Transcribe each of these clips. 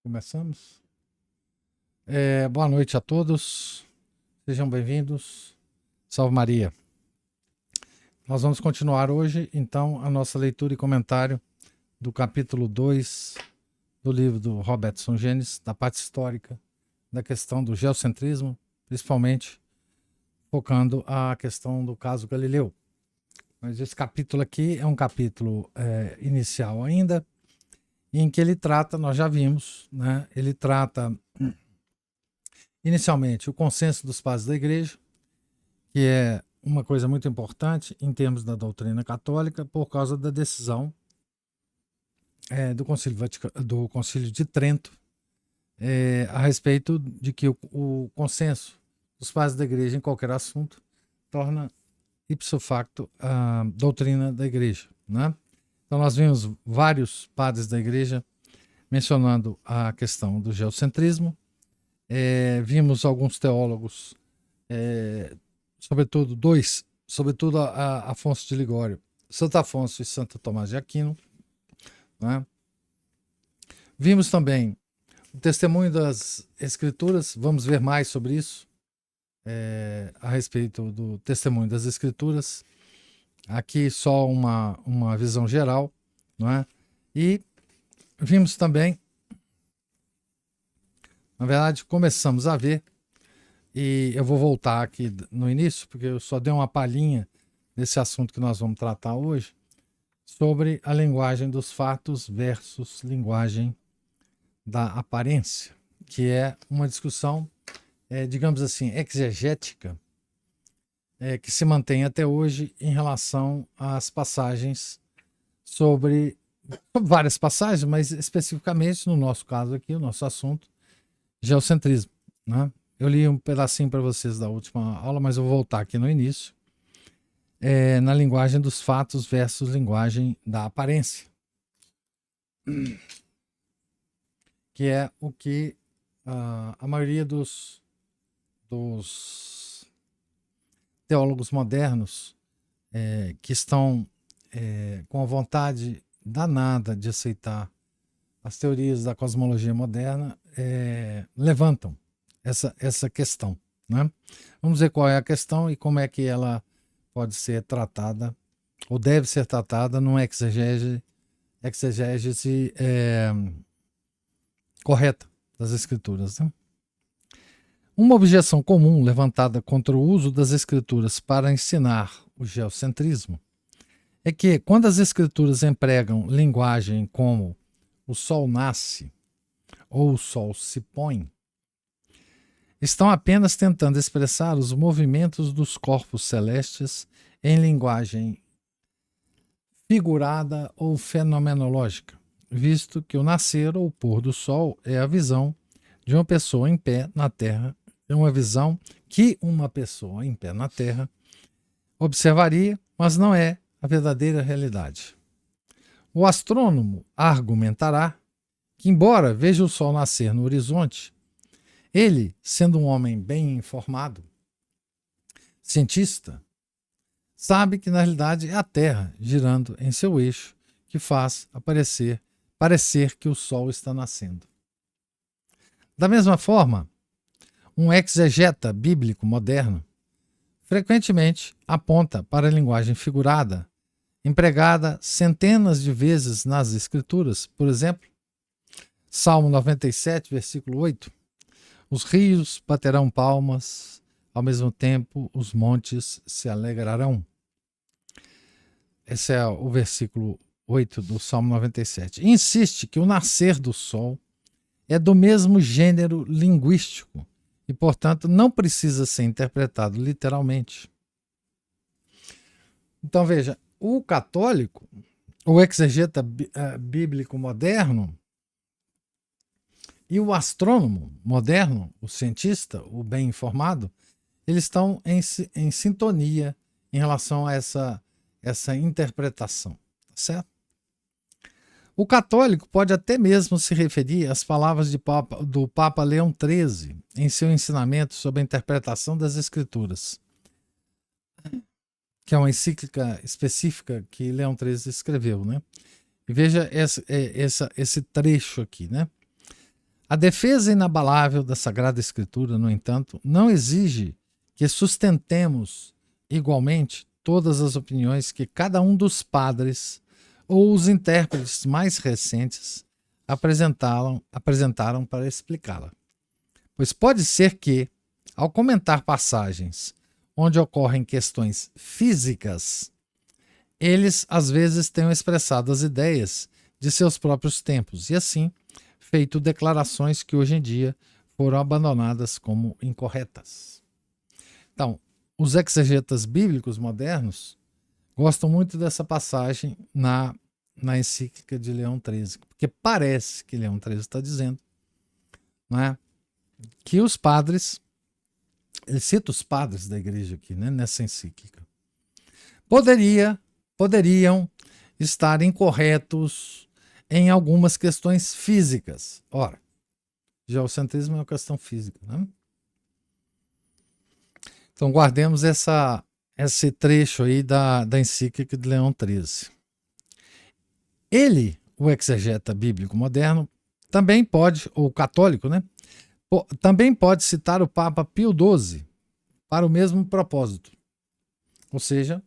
Começamos. Boa noite a todos. Sejam bem-vindos. Salve Maria. Nós vamos continuar hoje, então, a nossa leitura e comentário do capítulo 2 do livro do Robertson Genes, da parte histórica da questão do geocentrismo, principalmente focando a questão do caso Galileu. Mas esse capítulo aqui é um capítulo inicial ainda, em que ele trata, nós já vimos, né? Ele trata inicialmente o consenso dos padres da igreja, que é uma coisa muito importante em termos da doutrina católica, por causa da decisão do Concílio de Trento a respeito de que o consenso dos padres da igreja em qualquer assunto torna ipso facto a doutrina da igreja, né? Então nós vimos vários padres da igreja mencionando a questão do geocentrismo, vimos alguns teólogos, sobretudo Afonso de Ligório, Santo Afonso e Santo Tomás de Aquino, né? Vimos também o testemunho das Escrituras, vamos ver mais sobre isso, a respeito do testemunho das Escrituras. Aqui só uma visão geral, não é? E vimos também, na verdade, começamos a ver, e eu vou voltar aqui no início, porque eu só dei uma palhinha desse assunto que nós vamos tratar hoje, sobre a linguagem dos fatos versus linguagem da aparência, que é uma discussão, digamos assim, exegética, que se mantém até hoje em relação às passagens sobre várias passagens, mas especificamente no nosso caso aqui, o nosso assunto, geocentrismo, né? Eu li um pedacinho para vocês da última aula, mas eu vou voltar aqui no início, na linguagem dos fatos versus linguagem da aparência, que é o que a maioria dos teólogos modernos que estão com a vontade danada de aceitar as teorias da cosmologia moderna levantam essa questão, né? Vamos ver qual é a questão e como é que ela pode ser tratada, ou deve ser tratada, numa exegese correta das Escrituras, né? Uma objeção comum levantada contra o uso das Escrituras para ensinar o geocentrismo é que, quando as Escrituras empregam linguagem como o Sol nasce ou o Sol se põe, estão apenas tentando expressar os movimentos dos corpos celestes em linguagem figurada ou fenomenológica, visto que o nascer ou o pôr do Sol é a visão de uma pessoa em pé na Terra, é uma visão que uma pessoa em pé na Terra observaria, mas não é a verdadeira realidade. O astrônomo argumentará que, embora veja o Sol nascer no horizonte, ele, sendo um homem bem informado, cientista, sabe que na realidade é a Terra girando em seu eixo que faz parecer que o Sol está nascendo. Da mesma forma, um exegeta bíblico moderno frequentemente aponta para a linguagem figurada, empregada centenas de vezes nas Escrituras. Por exemplo, Salmo 97, versículo 8: os rios baterão palmas, ao mesmo tempo os montes se alegrarão. Esse é o versículo 8 do Salmo 97. Insiste que o nascer do sol é do mesmo gênero linguístico e, portanto, não precisa ser interpretado literalmente. Então, veja, o católico, o exegeta bíblico moderno e o astrônomo moderno, o cientista, o bem informado, eles estão em sintonia em relação a essa interpretação, certo? O católico pode até mesmo se referir às palavras do Papa Leão XIII em seu ensinamento sobre a interpretação das Escrituras, que é uma encíclica específica que Leão XIII escreveu, né? E veja esse trecho aqui, né? A defesa inabalável da Sagrada Escritura, no entanto, não exige que sustentemos igualmente todas as opiniões que cada um dos padres ou os intérpretes mais recentes apresentaram para explicá-la. Pois pode ser que, ao comentar passagens onde ocorrem questões físicas, eles às vezes tenham expressado as ideias de seus próprios tempos e assim feito declarações que hoje em dia foram abandonadas como incorretas. Então, os exegetas bíblicos modernos gostam muito dessa passagem na encíclica de Leão XIII, porque parece que Leão XIII está dizendo, né, que os padres, ele cita os padres da igreja aqui, né, nessa encíclica, poderiam estar incorretos em algumas questões físicas. Ora, geocentrismo é uma questão física, né? Então guardemos esse trecho aí da encíclica de Leão XIII. Ele, o exegeta bíblico moderno, também pode, ou católico, né? Também pode citar o Papa Pio XII para o mesmo propósito. Ou seja,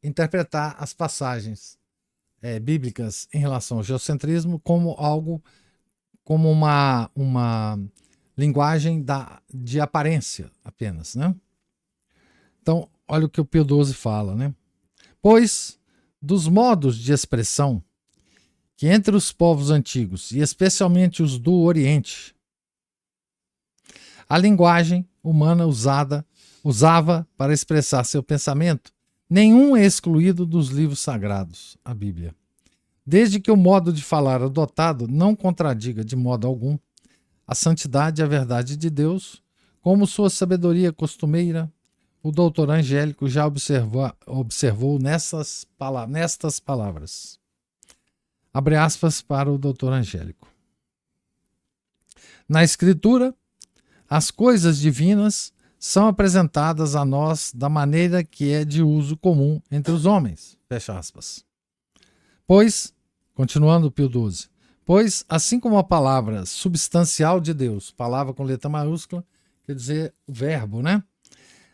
interpretar as passagens bíblicas em relação ao geocentrismo como algo, como uma linguagem de aparência apenas, né? Então, olha o que o Pio XII fala, né? Pois, dos modos de expressão que entre os povos antigos, e especialmente os do Oriente, a linguagem humana usava para expressar seu pensamento, nenhum é excluído dos livros sagrados, a Bíblia. Desde que o modo de falar adotado não contradiga de modo algum a santidade e a verdade de Deus, como sua sabedoria costumeira, o doutor Angélico já observou nestas palavras. Abre aspas para o doutor Angélico. Na Escritura, as coisas divinas são apresentadas a nós da maneira que é de uso comum entre os homens. Fecha aspas. Pois, continuando Pio XII, pois, assim como a palavra substancial de Deus, palavra com letra maiúscula, quer dizer o verbo, né?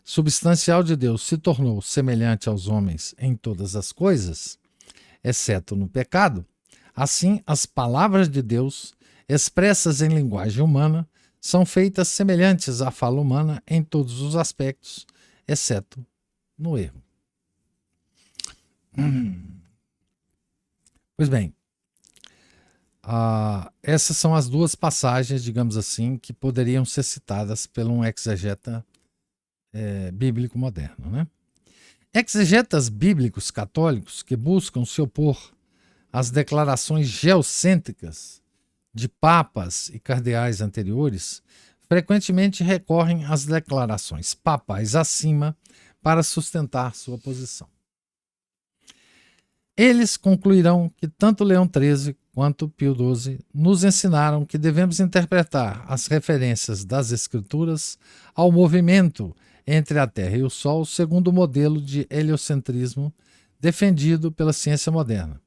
Substancial de Deus se tornou semelhante aos homens em todas as coisas, exceto no pecado, assim as palavras de Deus, expressas em linguagem humana, são feitas semelhantes à fala humana em todos os aspectos, exceto no erro. Pois bem, essas são as duas passagens, digamos assim, que poderiam ser citadas por um exegeta bíblico moderno, né? Exegetas bíblicos católicos que buscam se opor às declarações geocêntricas de papas e cardeais anteriores frequentemente recorrem às declarações papais acima para sustentar sua posição. Eles concluirão que tanto Leão XIII quanto Pio XII nos ensinaram que devemos interpretar as referências das Escrituras ao movimento entre a Terra e o Sol segundo o modelo de heliocentrismo defendido pela ciência moderna.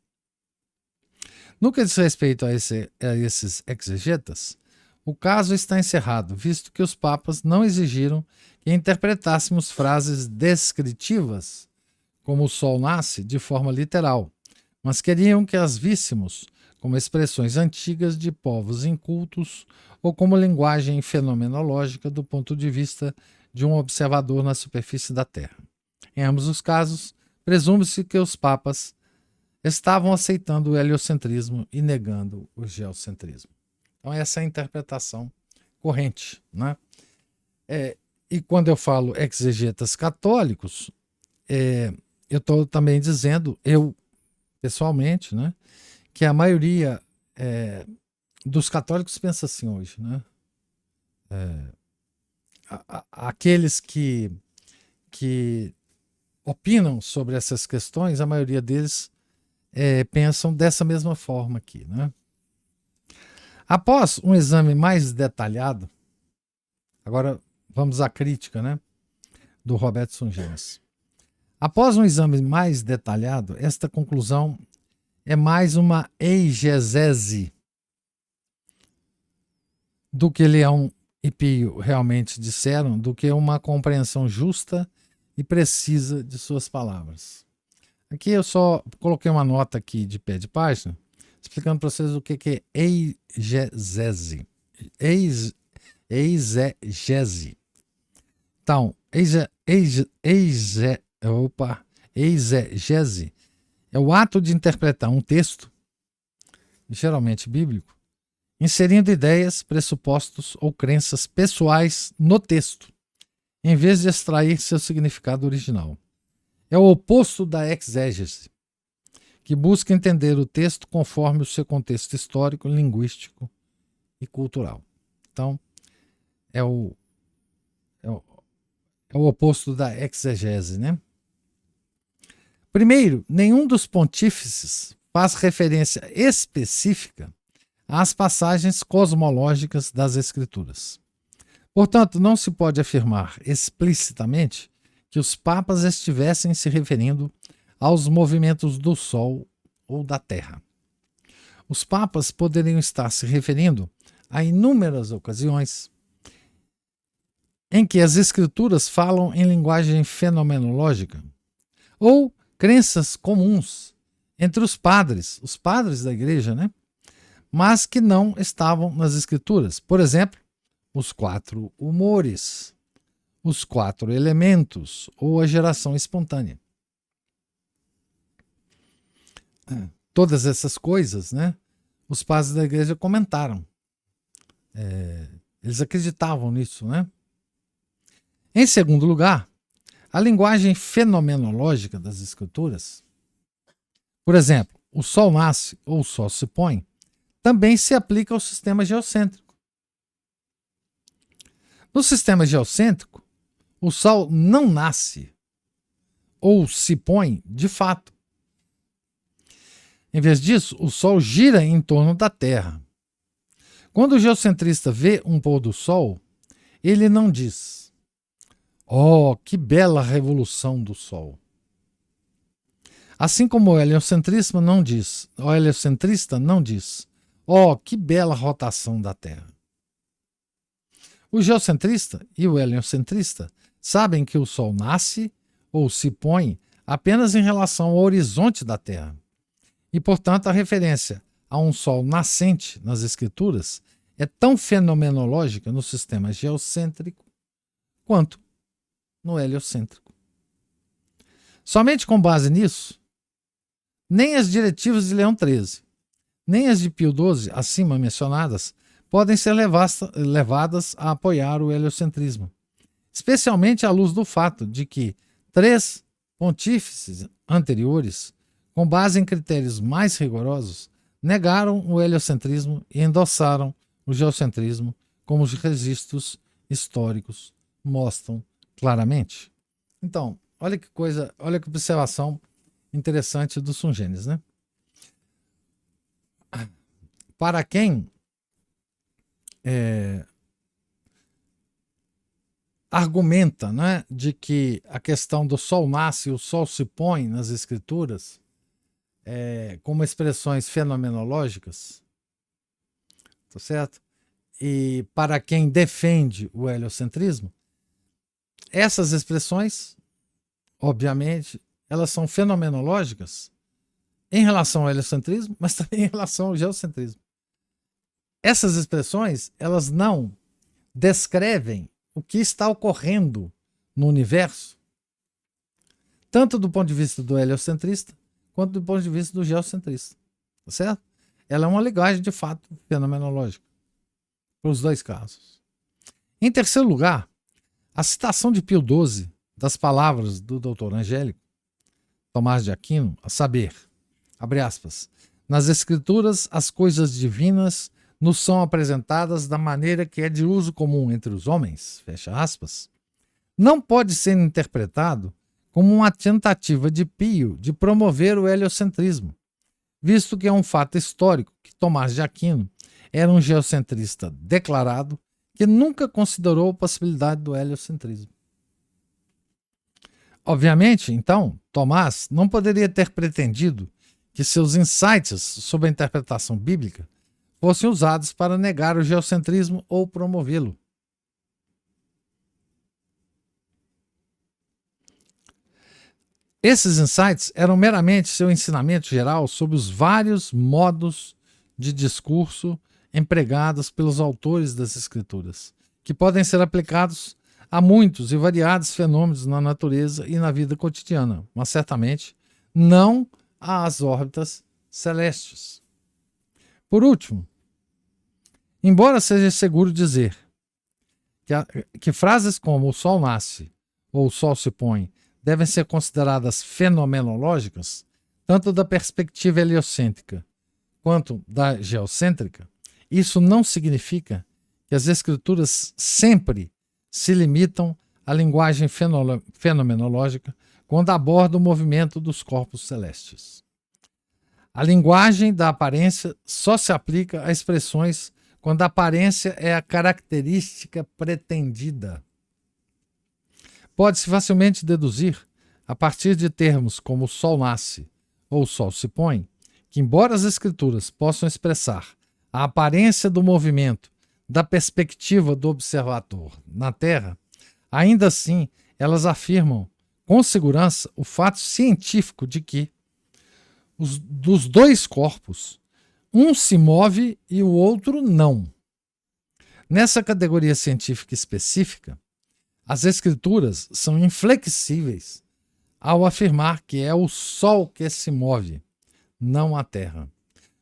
No que diz respeito a esses exegetas, o caso está encerrado, visto que os papas não exigiram que interpretássemos frases descritivas, como o Sol nasce, de forma literal, mas queriam que as víssemos como expressões antigas de povos incultos ou como linguagem fenomenológica do ponto de vista de um observador na superfície da Terra. Em ambos os casos, presume-se que os papas estavam aceitando o heliocentrismo e negando o geocentrismo. Então essa é a interpretação corrente, né? E quando eu falo exegetas católicos, eu estou também dizendo, eu pessoalmente, né, que a maioria dos católicos pensa assim hoje, né? Aqueles que opinam sobre essas questões, a maioria deles pensam dessa mesma forma aqui, né? Após um exame mais detalhado, agora vamos à crítica, né, do Robertson James. Após um exame mais detalhado, esta conclusão é mais uma exegese do que Leão e Pio realmente disseram, do que uma compreensão justa e precisa de suas palavras. Aqui eu só coloquei uma nota aqui de pé de página, explicando para vocês o que é eisegese. Eisegese. Então, eisegese é o ato de interpretar um texto, geralmente bíblico, inserindo ideias, pressupostos ou crenças pessoais no texto, em vez de extrair seu significado original. É o oposto da exégese, que busca entender o texto conforme o seu contexto histórico, linguístico e cultural. Então, é o oposto da exegese, né? Primeiro, nenhum dos pontífices faz referência específica às passagens cosmológicas das Escrituras. Portanto, não se pode afirmar explicitamente que os papas estivessem se referindo aos movimentos do Sol ou da Terra. Os papas poderiam estar se referindo a inúmeras ocasiões em que as Escrituras falam em linguagem fenomenológica ou crenças comuns entre os padres da igreja, né? Mas que não estavam nas Escrituras. Por exemplo, os 4 humores, os 4 elementos ou a geração espontânea. Todas essas coisas, né? Os padres da igreja comentaram. Eles acreditavam nisso, né? Em segundo lugar, a linguagem fenomenológica das Escrituras, por exemplo, o Sol nasce ou o Sol se põe, também se aplica ao sistema geocêntrico. No sistema geocêntrico, o Sol não nasce ou se põe de fato. Em vez disso, o Sol gira em torno da Terra. Quando o geocentrista vê um pôr do Sol, ele não diz: "Oh, que bela revolução do Sol." Assim como o heliocentrista não diz: "Oh, que bela rotação da Terra." O geocentrista e o heliocentrista sabem que o Sol nasce ou se põe apenas em relação ao horizonte da Terra. E, portanto, a referência a um Sol nascente nas Escrituras é tão fenomenológica no sistema geocêntrico quanto no heliocêntrico. Somente com base nisso, nem as diretivas de Leão XIII, nem as de Pio XII, acima mencionadas, podem ser levadas a apoiar o heliocentrismo, especialmente à luz do fato de que 3 pontífices anteriores, com base em critérios mais rigorosos, negaram o heliocentrismo e endossaram o geocentrismo, como os registros históricos mostram claramente. Então, olha que coisa, olha que observação interessante do Sungênis, né? Para quem argumenta, né, de que a questão do Sol nasce e o Sol se põe nas Escrituras como expressões fenomenológicas, tá certo? E para quem defende o heliocentrismo, essas expressões, obviamente, elas são fenomenológicas em relação ao heliocentrismo, mas também em relação ao geocentrismo. Essas expressões, elas não descrevem o que está ocorrendo no universo, tanto do ponto de vista do heliocentrista, quanto do ponto de vista do geocentrista. Tá certo? Ela é uma linguagem, de fato, fenomenológica, para os dois casos. Em terceiro lugar, a citação de Pio XII das palavras do Dr. Angélico Tomás de Aquino, a saber, abre aspas, nas Escrituras as coisas divinas nos são apresentadas da maneira que é de uso comum entre os homens, fecha aspas, não pode ser interpretado como uma tentativa de Pio de promover o heliocentrismo, visto que é um fato histórico que Tomás de Aquino era um geocentrista declarado que nunca considerou a possibilidade do heliocentrismo. Obviamente, então, Tomás não poderia ter pretendido que seus insights sobre a interpretação bíblica fossem usados para negar o geocentrismo ou promovê-lo. Esses insights eram meramente seu ensinamento geral sobre os vários modos de discurso empregados pelos autores das Escrituras, que podem ser aplicados a muitos e variados fenômenos na natureza e na vida cotidiana, mas certamente não às órbitas celestes. Por último, embora seja seguro dizer que frases como o Sol nasce ou o Sol se põe devem ser consideradas fenomenológicas, tanto da perspectiva heliocêntrica quanto da geocêntrica, isso não significa que as escrituras sempre se limitam à linguagem fenomenológica quando abordam o movimento dos corpos celestes. A linguagem da aparência só se aplica a expressões quando a aparência é a característica pretendida. Pode-se facilmente deduzir, a partir de termos como o Sol nasce ou o Sol se põe, que embora as escrituras possam expressar a aparência do movimento da perspectiva do observador na Terra, ainda assim elas afirmam com segurança o fato científico de que dos dois corpos, um se move e o outro não. Nessa categoria científica específica, as escrituras são inflexíveis ao afirmar que é o Sol que se move, não a Terra.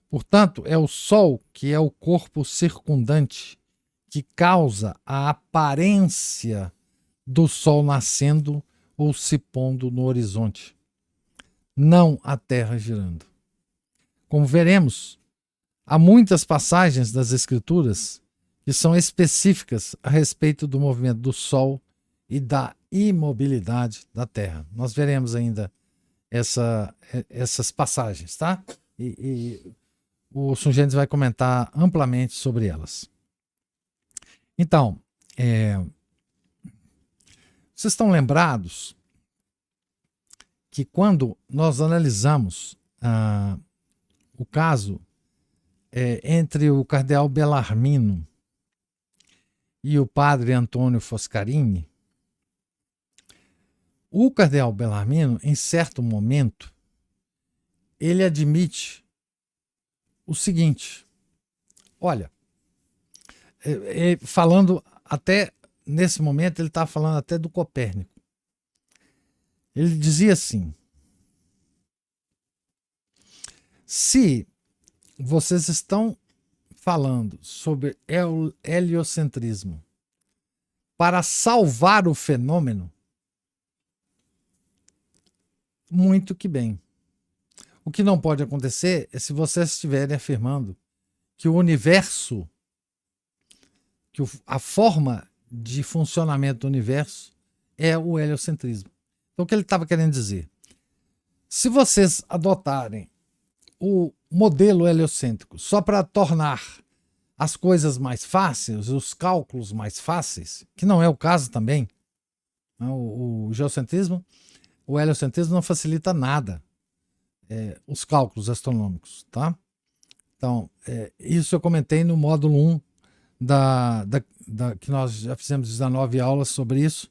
Portanto, é o Sol que é o corpo circundante que causa a aparência do Sol nascendo ou se pondo no horizonte, não a Terra girando. Como veremos, há muitas passagens das Escrituras que são específicas a respeito do movimento do Sol e da imobilidade da Terra. Nós veremos ainda essas passagens, tá? E o Sungênesis vai comentar amplamente sobre elas. Então, vocês estão lembrados que quando nós analisamos o caso entre o cardeal Bellarmino e o padre Antônio Foscarini, o cardeal Bellarmino, em certo momento, ele admite o seguinte: olha, falando até nesse momento, ele está falando até do Copérnico. Ele dizia assim: se vocês estão falando sobre heliocentrismo para salvar o fenômeno, muito que bem. O que não pode acontecer é se vocês estiverem afirmando que o universo, que a forma de funcionamento do universo é o heliocentrismo. Então, o que ele estava querendo dizer? Se vocês adotarem o modelo heliocêntrico só para tornar as coisas mais fáceis, os cálculos mais fáceis, que não é o caso também, o geocentrismo, o heliocentrismo não facilita nada os cálculos astronômicos, tá? Então, isso eu comentei no módulo 1 que nós já fizemos 19 aulas sobre isso.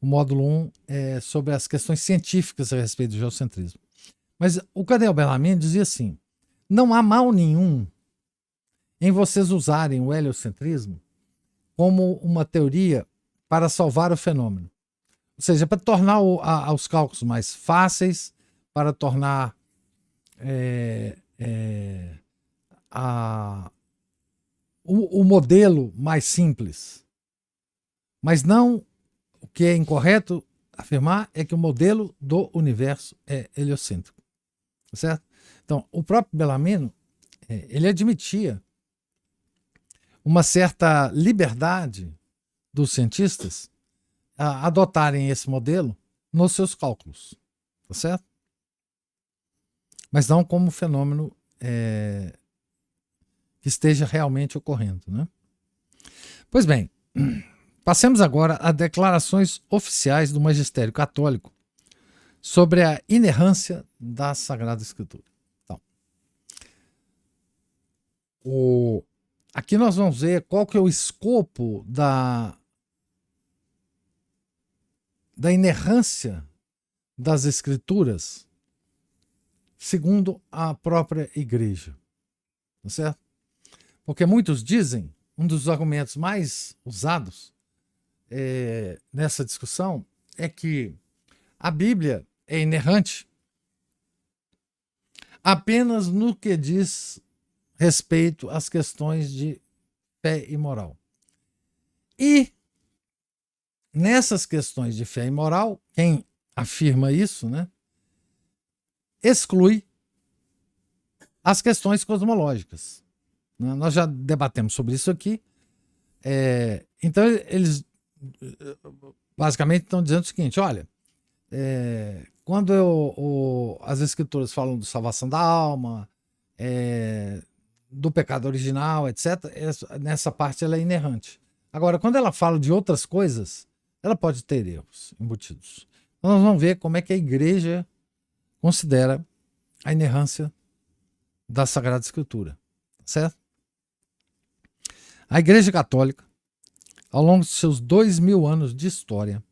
O módulo 1 é sobre as questões científicas a respeito do geocentrismo. Mas o cardeal Bellarmino dizia assim: não há mal nenhum em vocês usarem o heliocentrismo como uma teoria para salvar o fenômeno. Ou seja, para tornar os cálculos mais fáceis, para tornar o modelo mais simples. Mas não, o que é incorreto afirmar é que o modelo do universo é heliocêntrico. Certo? Então, o próprio Bellarmino, ele admitia uma certa liberdade dos cientistas a adotarem esse modelo nos seus cálculos, tá certo? Mas não como fenômeno que esteja realmente ocorrendo, né? Pois bem, passemos agora a declarações oficiais do magistério católico sobre a inerrância da Sagrada Escritura. Então, Aqui nós vamos ver qual que é o escopo da inerrância das Escrituras segundo a própria igreja, tá certo? Porque muitos dizem, um dos argumentos mais usados nessa discussão é que a Bíblia é inerrante apenas no que diz respeito às questões de fé e moral. E nessas questões de fé e moral, quem afirma isso, né, exclui as questões cosmológicas. Né? Nós já debatemos sobre isso aqui. Então, eles basicamente estão dizendo o seguinte: olha, quando as escrituras falam de salvação da alma, do pecado original, etc., nessa parte ela é inerrante. Agora, quando ela fala de outras coisas, ela pode ter erros embutidos. Então, nós vamos ver como é que a igreja considera a inerrância da Sagrada Escritura, certo? A Igreja Católica, ao longo de seus 2000 anos de história,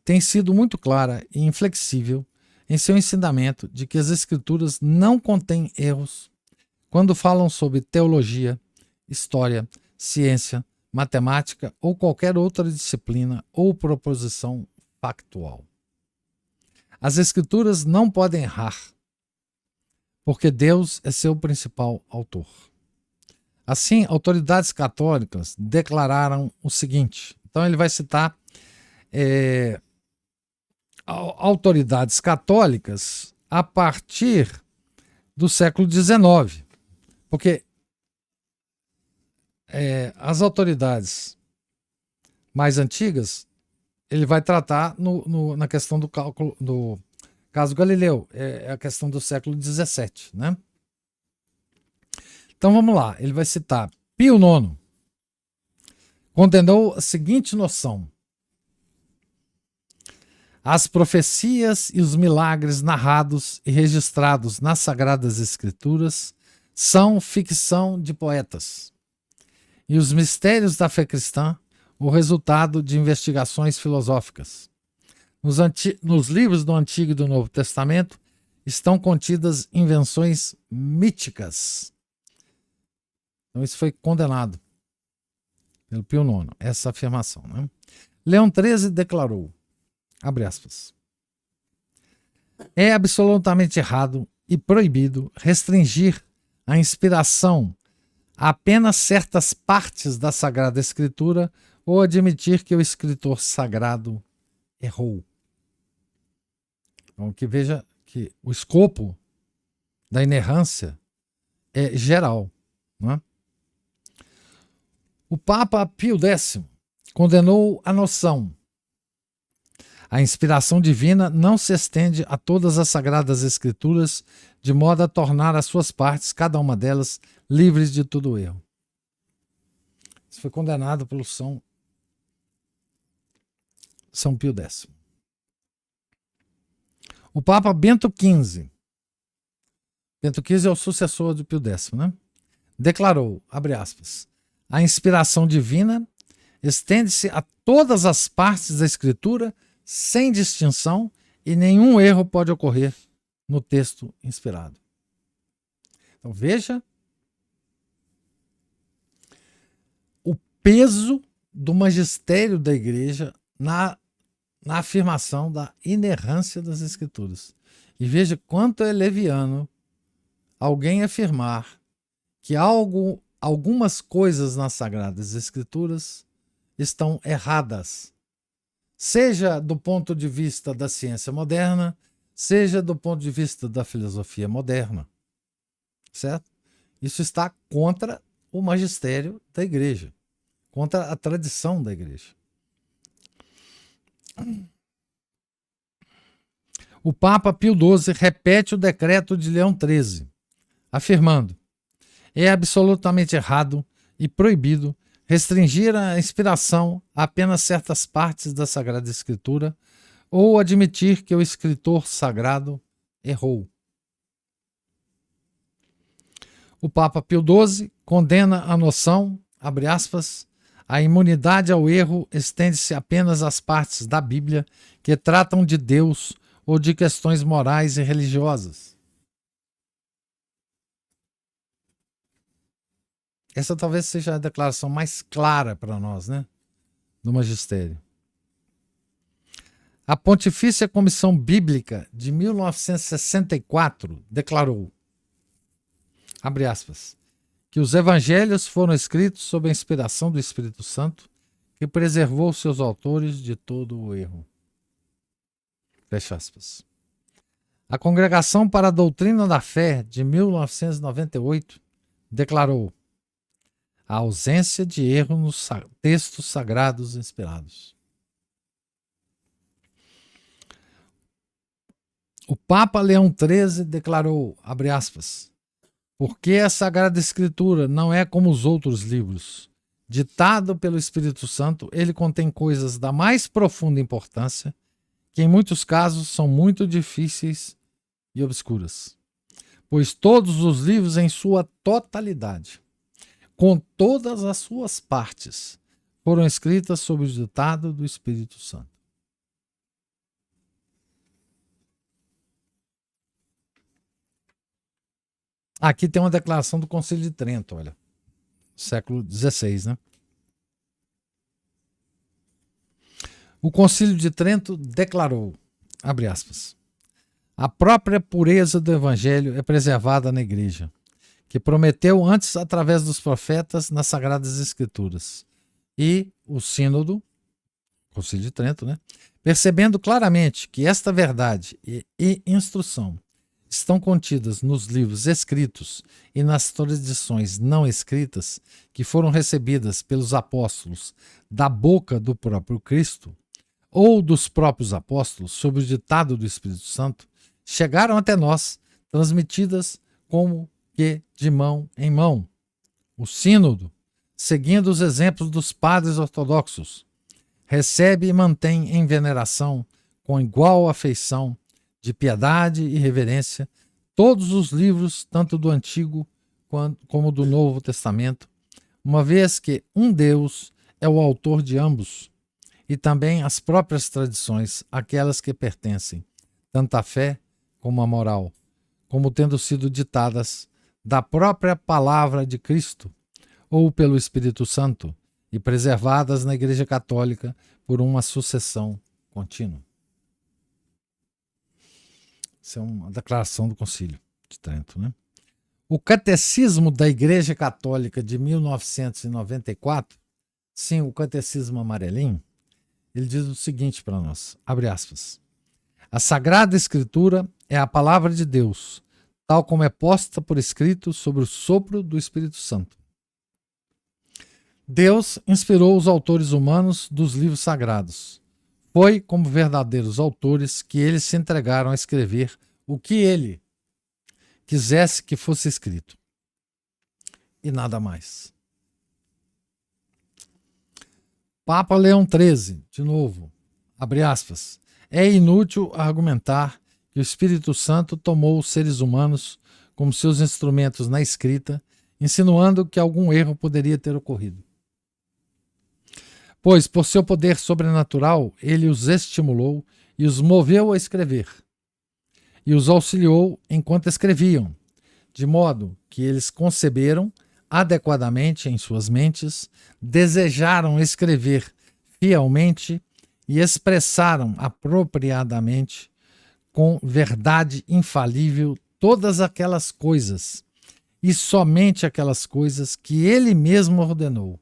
tem sido muito clara e inflexível em seu ensinamento de que as Escrituras não contêm erros quando falam sobre teologia, história, ciência, matemática ou qualquer outra disciplina ou proposição factual. As Escrituras não podem errar, porque Deus é seu principal autor. Assim, autoridades católicas declararam o seguinte. Então ele vai citar autoridades católicas a partir do século XIX, porque as autoridades mais antigas ele vai tratar na questão do cálculo do caso Galileu, é a questão do século XVII, né? Então vamos lá, ele vai citar Pio IX, condenou a seguinte noção: as profecias e os milagres narrados e registrados nas Sagradas Escrituras são ficção de poetas, e os mistérios da fé cristã o resultado de investigações filosóficas. Nos livros do Antigo e do Novo Testamento estão contidas invenções míticas. Então isso foi condenado pelo Pio IX, essa afirmação. Né? Leão XIII declarou, abre aspas, é absolutamente errado e proibido restringir a inspiração a apenas certas partes da Sagrada Escritura ou admitir que o escritor sagrado errou. Então, que veja que o escopo da inerrância é geral. Não é? O Papa Pio X condenou a noção. A inspiração divina não se estende a todas as Sagradas Escrituras, de modo a tornar as suas partes, cada uma delas, livres de todo erro. Isso foi condenado pelo São Pio X. O Papa Bento XV, Bento XV é o sucessor de Pio X, né? Declarou, abre aspas, a inspiração divina estende-se a todas as partes da Escritura, sem distinção, e nenhum erro pode ocorrer no texto inspirado. Então veja o peso do magistério da Igreja na afirmação da inerrância das Escrituras. E veja quanto é leviano alguém afirmar que algumas coisas nas Sagradas Escrituras estão erradas, seja do ponto de vista da ciência moderna, seja do ponto de vista da filosofia moderna. Certo? Isso está contra o magistério da Igreja, contra a tradição da Igreja. O Papa Pio XII repete o decreto de Leão XIII, afirmando: é absolutamente errado e proibido restringir a inspiração a apenas certas partes da Sagrada Escritura ou admitir que o escritor sagrado errou. O Papa Pio XII condena a noção, abre aspas, a imunidade ao erro estende-se apenas às partes da Bíblia que tratam de Deus ou de questões morais e religiosas. Essa talvez seja a declaração mais clara para nós, né, do magistério. A Pontifícia Comissão Bíblica de 1964 declarou, abre aspas, que os evangelhos foram escritos sob a inspiração do Espírito Santo, que preservou seus autores de todo o erro. Fecha aspas. A Congregação para a Doutrina da Fé de 1998 declarou a ausência de erro nos textos sagrados inspirados. O Papa Leão XIII declarou, abre aspas, porque a Sagrada Escritura não é como os outros livros. Ditado pelo Espírito Santo, ele contém coisas da mais profunda importância, que em muitos casos são muito difíceis e obscuras. Pois todos os livros em sua totalidade, com todas as suas partes, foram escritas sob o ditado do Espírito Santo. Aqui tem uma declaração do Concílio de Trento, olha, século XVI, né? O Concílio de Trento declarou, abre aspas, a própria pureza do Evangelho é preservada na Igreja, que prometeu antes através dos profetas nas Sagradas Escrituras. E o Sínodo, Concílio de Trento, né, percebendo claramente que esta verdade e instrução estão contidas nos livros escritos e nas tradições não escritas que foram recebidas pelos apóstolos da boca do próprio Cristo ou dos próprios apóstolos sob o ditado do Espírito Santo, chegaram até nós, transmitidas como que de mão em mão. O Sínodo, seguindo os exemplos dos padres ortodoxos, recebe e mantém em veneração, com igual afeição, de piedade e reverência, todos os livros, tanto do Antigo como do Novo Testamento, uma vez que um Deus é o autor de ambos, e também as próprias tradições, aquelas que pertencem, tanto à fé como à moral, como tendo sido ditadas da própria palavra de Cristo, ou pelo Espírito Santo, e preservadas na Igreja Católica por uma sucessão contínua. Isso é uma declaração do Concílio de Trento, né? O Catecismo da Igreja Católica de 1994, sim, o Catecismo amarelinho, ele diz o seguinte para nós, abre aspas, a Sagrada Escritura é a palavra de Deus, tal como é posta por escrito sobre o sopro do Espírito Santo. Deus inspirou os autores humanos dos livros sagrados. Foi como verdadeiros autores que eles se entregaram a escrever o que ele quisesse que fosse escrito. E nada mais. Papa Leão XIII, de novo, abre aspas, é inútil argumentar que o Espírito Santo tomou os seres humanos como seus instrumentos na escrita, insinuando que algum erro poderia ter ocorrido. Pois, por seu poder sobrenatural, ele os estimulou e os moveu a escrever, e os auxiliou enquanto escreviam, de modo que eles conceberam adequadamente em suas mentes, desejaram escrever fielmente e expressaram apropriadamente, com verdade infalível, todas aquelas coisas, e somente aquelas coisas que ele mesmo ordenou.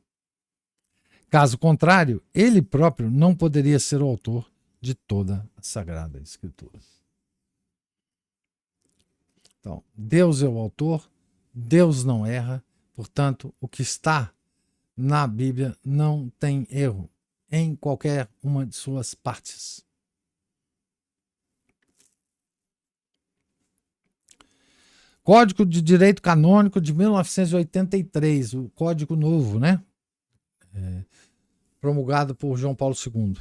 Caso contrário, ele próprio não poderia ser o autor de toda a Sagrada Escritura. Então, Deus é o autor, Deus não erra, portanto, o que está na Bíblia não tem erro em qualquer uma de suas partes. Código de Direito Canônico de 1983, o Código Novo, né? Promulgado por João Paulo II.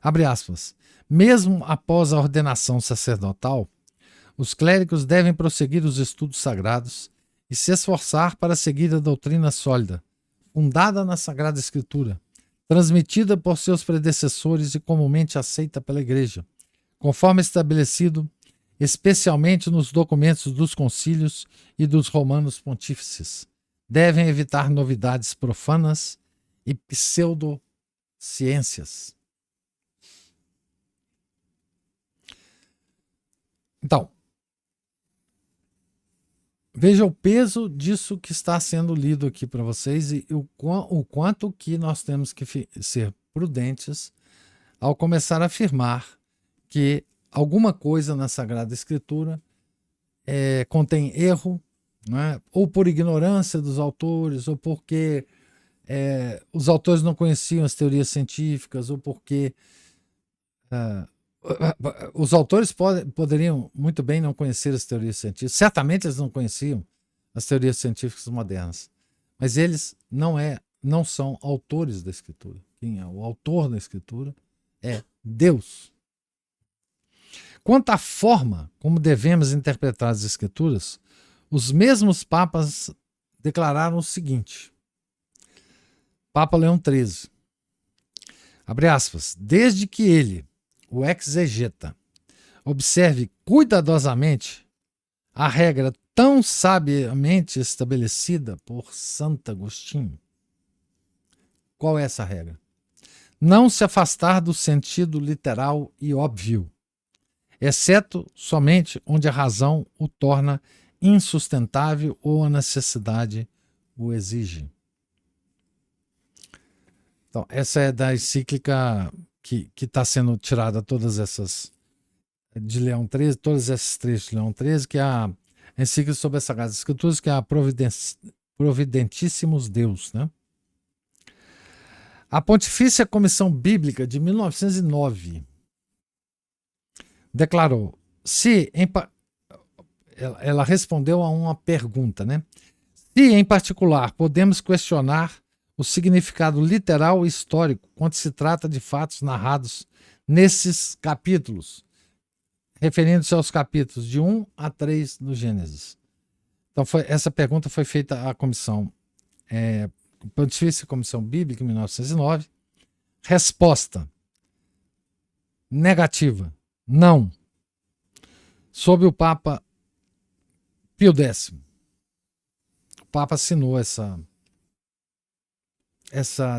Abre aspas. Mesmo após a ordenação sacerdotal, os clérigos devem prosseguir os estudos sagrados e se esforçar para seguir a doutrina sólida, fundada na Sagrada Escritura, transmitida por seus predecessores e comumente aceita pela Igreja, conforme estabelecido especialmente nos documentos dos concílios e dos romanos pontífices. Devem evitar novidades profanas e pseudociências. Então, veja o peso disso que está sendo lido aqui para vocês e o quanto que nós temos que ser prudentes ao começar a afirmar que alguma coisa na Sagrada Escritura contém erro, né? Ou por ignorância dos autores, ou porque os autores não conheciam as teorias científicas, ou porque os autores poderiam muito bem não conhecer as teorias científicas. Certamente eles não conheciam as teorias científicas modernas, mas eles não são autores da Escritura. Quem é o autor da Escritura é Deus. Quanto à forma como devemos interpretar as Escrituras, os mesmos papas declararam o seguinte. Papa Leão XIII, abre aspas, desde que ele, o exegeta, observe cuidadosamente a regra tão sabiamente estabelecida por Santo Agostinho. Qual é essa regra? Não se afastar do sentido literal e óbvio, exceto somente onde a razão o torna insustentável ou a necessidade o exige. Então, essa é da encíclica que está sendo tirada todas essas de Leão XIII, todos esses trechos de Leão XIII, que é a encíclica sobre as Sagradas Escrituras, que é a Providentíssimos Deus, né? A Pontifícia Comissão Bíblica de 1909 declarou, ela respondeu a uma pergunta, né? Se, em particular, podemos questionar o significado literal e histórico quando se trata de fatos narrados nesses capítulos, referindo-se aos capítulos de 1 a 3 do Gênesis. Então, essa pergunta foi feita à Comissão Pontifícia Comissão Bíblica, em 1909. Resposta negativa. Não. Sob o Papa Pio X. O Papa assinou essa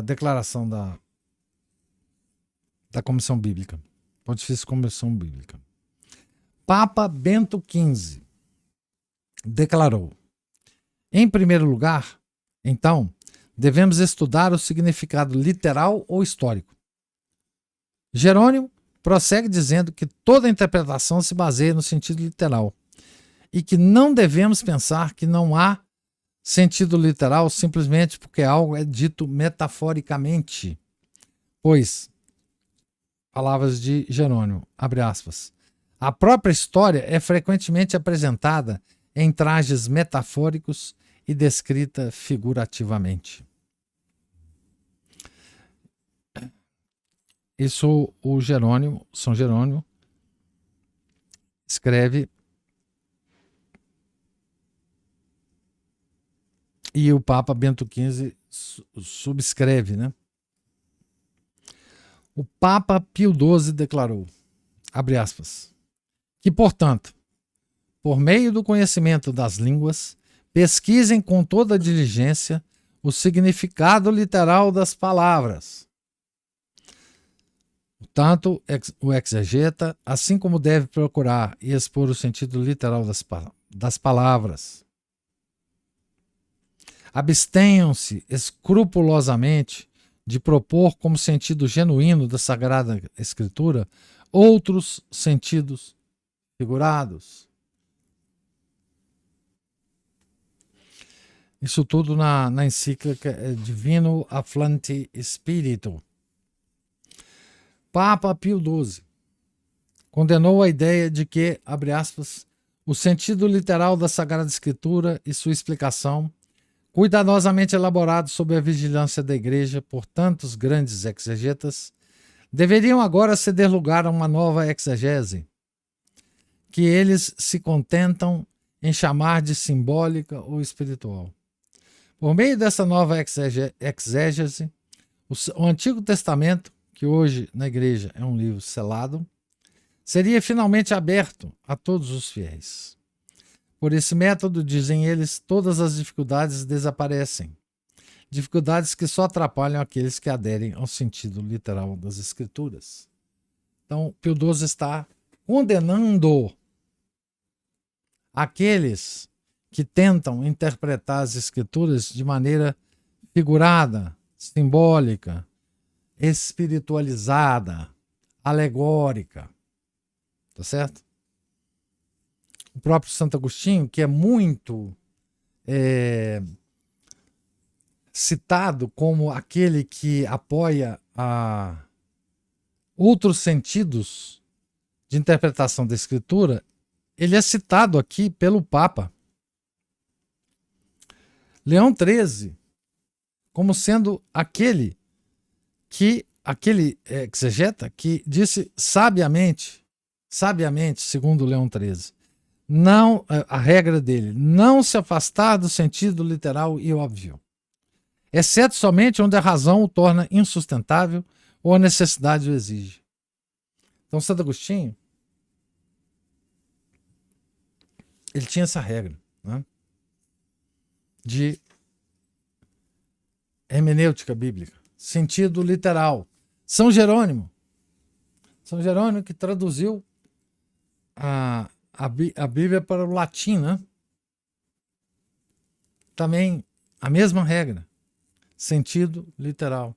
declaração da Comissão Bíblica. Pontifícia Comissão Bíblica. Papa Bento XV declarou: em primeiro lugar, então, devemos estudar o significado literal ou histórico. Jerônimo prossegue dizendo que toda interpretação se baseia no sentido literal e que não devemos pensar que não há sentido literal simplesmente porque algo é dito metaforicamente. Pois, palavras de Jerônimo, abre aspas, a própria história é frequentemente apresentada em trajes metafóricos e descrita figurativamente. Isso o Jerônimo, São Jerônimo, escreve e o Papa Bento XV subscreve, né? O Papa Pio XII declarou, abre aspas, que, portanto, por meio do conhecimento das línguas, pesquisem com toda diligência o significado literal das palavras. Tanto o exegeta, assim como deve procurar e expor o sentido literal das palavras. Abstenham-se escrupulosamente de propor como sentido genuíno da Sagrada Escritura outros sentidos figurados. Isso tudo na encíclica Divino Afflanti Spiritu. Papa Pio XII condenou a ideia de que, abre aspas, o sentido literal da Sagrada Escritura e sua explicação, cuidadosamente elaborado sob a vigilância da Igreja por tantos grandes exegetas, deveriam agora ceder lugar a uma nova exegese, que eles se contentam em chamar de simbólica ou espiritual. Por meio dessa nova exégese, o Antigo Testamento, que hoje na igreja é um livro selado, seria finalmente aberto a todos os fiéis. Por esse método, dizem eles, todas as dificuldades desaparecem. Dificuldades que só atrapalham aqueles que aderem ao sentido literal das Escrituras. Então, Pio XII está condenando aqueles que tentam interpretar as Escrituras de maneira figurada, simbólica, espiritualizada, alegórica. Tá certo? O próprio Santo Agostinho, que é muito citado como aquele que apoia outros sentidos de interpretação da Escritura, ele é citado aqui pelo Papa Leão XIII como sendo aquele exegeta que disse sabiamente, segundo Leão XIII, não, a regra dele, não se afastar do sentido literal e óbvio, exceto somente onde a razão o torna insustentável ou a necessidade o exige. Então, Santo Agostinho, ele tinha essa regra, né, de hermenêutica bíblica, sentido literal. São Jerônimo que traduziu a Bíblia para o latim, né? Também a mesma regra, sentido literal.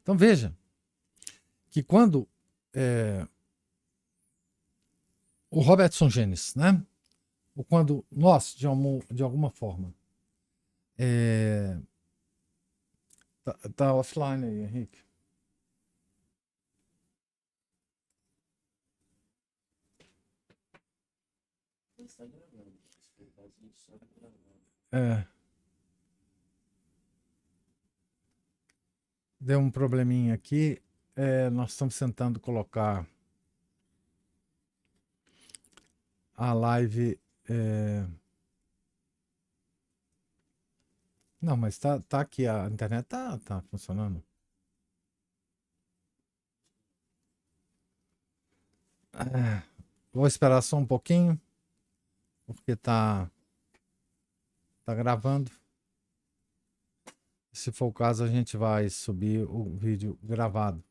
Então veja que quando o Robertson Genes, né? Ou quando nós, de alguma forma, tá offline aí, Henrique. Deu um probleminha aqui. Nós estamos tentando colocar a live. Não, mas tá aqui, a internet tá funcionando. Vou esperar só um pouquinho, porque tá gravando. Se for o caso, a gente vai subir o vídeo gravado.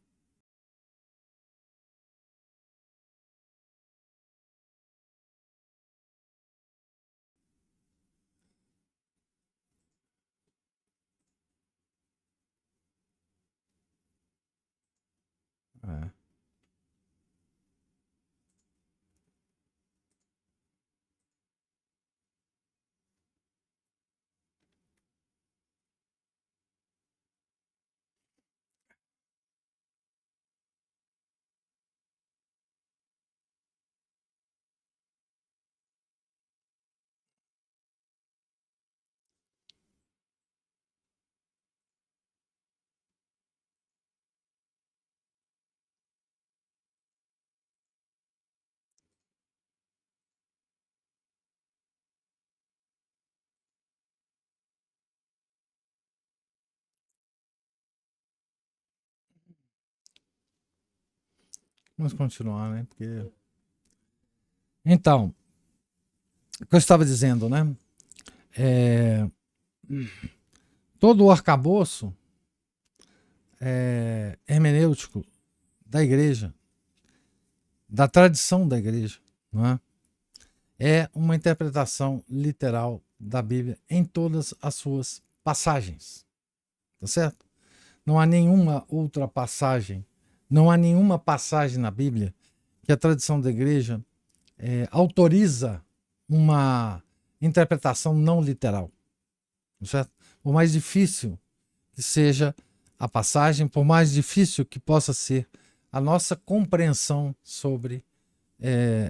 Vamos continuar, né? Porque... Então, o que eu estava dizendo, né? Todo o arcabouço hermenêutico da igreja, da tradição da igreja, não é? É uma interpretação literal da Bíblia em todas as suas passagens, tá certo? Não há nenhuma outra passagem, não há nenhuma passagem na Bíblia que a tradição da igreja autoriza uma interpretação não literal, tá certo? Por mais difícil que seja a passagem, por mais difícil que possa ser a nossa compreensão sobre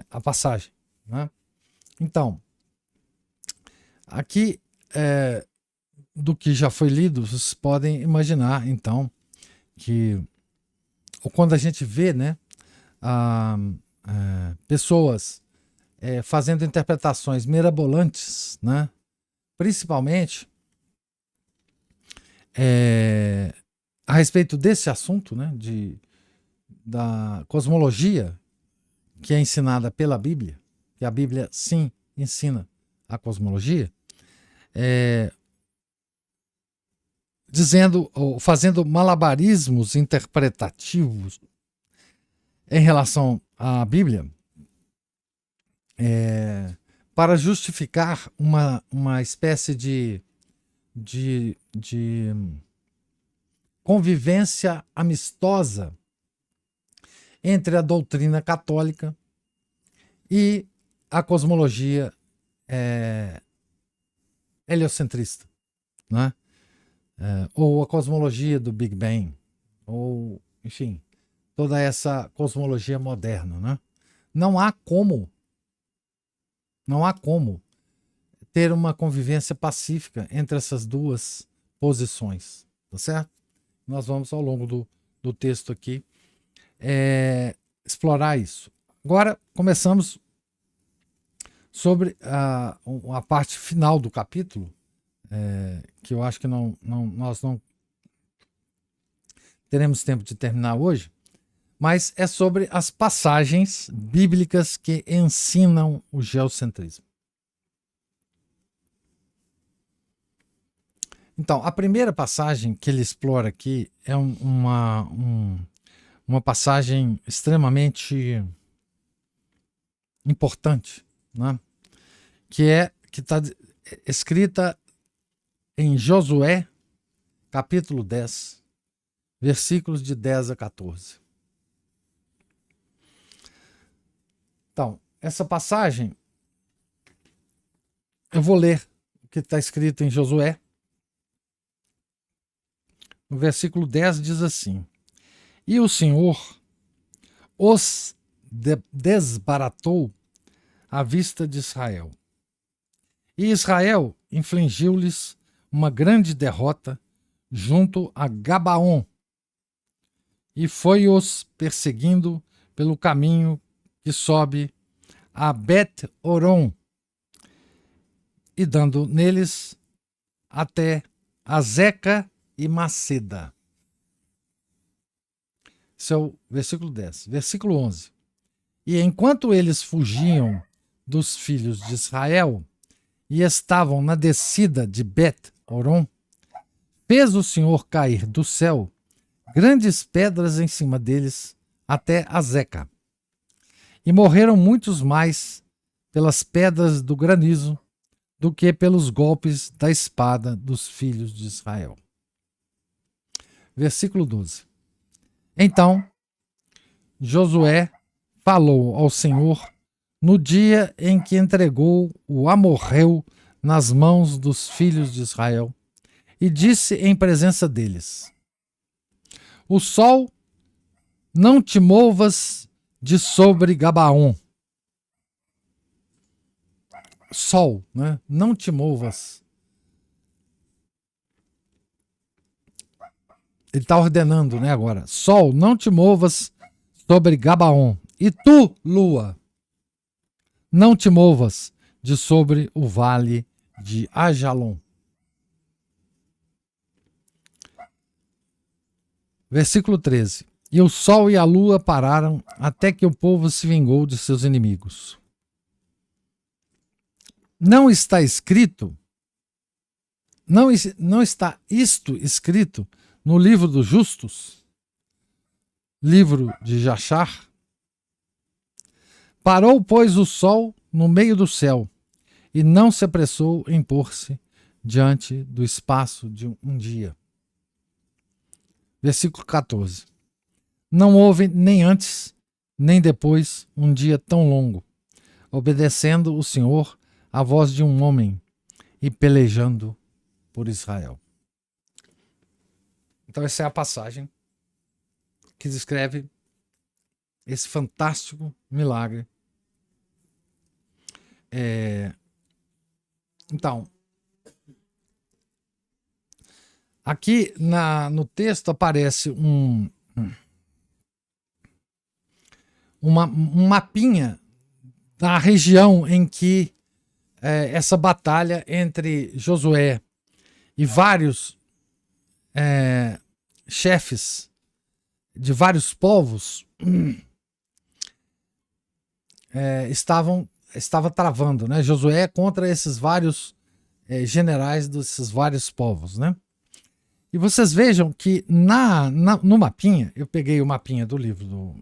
a passagem, né? Então, aqui do que já foi lido, vocês podem imaginar, então, que ou quando a gente vê, né, pessoas fazendo interpretações mirabolantes, né? Principalmente a respeito desse assunto, né? Da cosmologia que é ensinada pela Bíblia, que a Bíblia sim ensina a cosmologia, dizendo ou fazendo malabarismos interpretativos em relação à Bíblia, para justificar uma espécie de convivência amistosa entre a doutrina católica e a cosmologia heliocentrista, né? Ou a cosmologia do Big Bang, ou, enfim, toda essa cosmologia moderna, né? Não há como ter uma convivência pacífica entre essas duas posições, tá certo? Nós vamos, ao longo do texto aqui, explorar isso. Agora, começamos sobre a parte final do capítulo, que eu acho que nós não teremos tempo de terminar hoje, mas é sobre as passagens bíblicas que ensinam o geocentrismo. Então, a primeira passagem que ele explora aqui é uma passagem extremamente importante, né? que está escrita em Josué, capítulo 10, versículos de 10 a 14. Então, essa passagem, eu vou ler o que está escrito em Josué. No versículo 10 diz assim: E o Senhor os desbaratou à vista de Israel. E Israel infligiu-lhes uma grande derrota junto a Gabaon, e foi-os perseguindo pelo caminho que sobe a Bet-Horon, e dando neles até Azeca e Maceda. Esse é o versículo 10. Versículo 11. E enquanto eles fugiam dos filhos de Israel e estavam na descida de Bet-Horon, fez o Senhor cair do céu grandes pedras em cima deles até Azeca. E morreram muitos mais pelas pedras do granizo do que pelos golpes da espada dos filhos de Israel. Versículo 12. Então, Josué falou ao Senhor no dia em que entregou o amorreu nas mãos dos filhos de Israel, e disse em presença deles: O sol, não te movas de sobre Gabaon. Sol, né? Não te movas. Ele está ordenando, né, agora. Sol, não te movas sobre Gabaon. E tu, lua, não te movas de sobre o vale de Ajalon. Versículo 13. E o sol e a lua pararam até que o povo se vingou de seus inimigos. Não está escrito, não está isto escrito no livro dos justos, livro de Jachar? Parou, pois, o sol no meio do céu e não se apressou em pôr-se diante do espaço de um dia. Versículo 14. Não houve nem antes, nem depois um dia tão longo, obedecendo o Senhor à voz de um homem e pelejando por Israel. Então essa é a passagem que descreve esse fantástico milagre. Então, aqui no texto aparece um mapinha da região em que essa batalha entre Josué e vários chefes de vários povos estava travando, né? Josué contra esses vários generais desses vários povos, né? E vocês vejam que no mapinha, eu peguei o mapinha do livro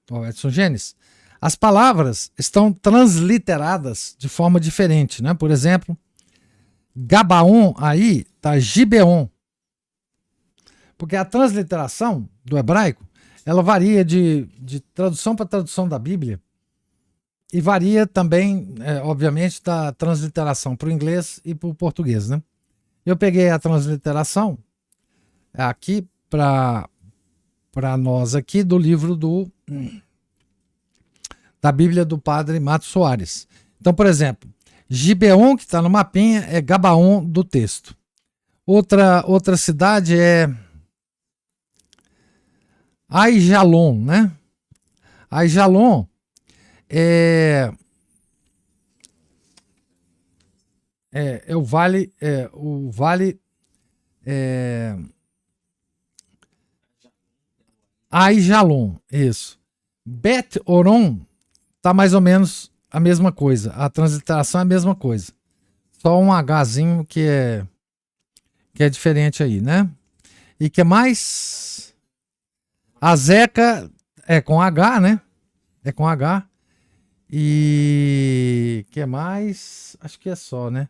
do Edson Genes, as palavras estão transliteradas de forma diferente, né? Por exemplo, Gabaon aí tá Gibeon. Porque a transliteração do hebraico, ela varia de tradução para tradução da Bíblia e varia também, obviamente, da transliteração para o inglês e para o português, né? Eu peguei a transliteração aqui para nós aqui do livro da Bíblia do Padre Mato Soares. Então, por exemplo, Gibeon, que está no mapinha, é Gabaon do texto. Outra cidade é Aijalon, né? Aijalon é o vale, Aijalon, isso. Bet Oron tá mais ou menos a mesma coisa, a transliteração é a mesma coisa, só um Hzinho que é diferente aí, né? E que mais? A Zeca é com H, né? É com H. E que mais? Acho que é só, né?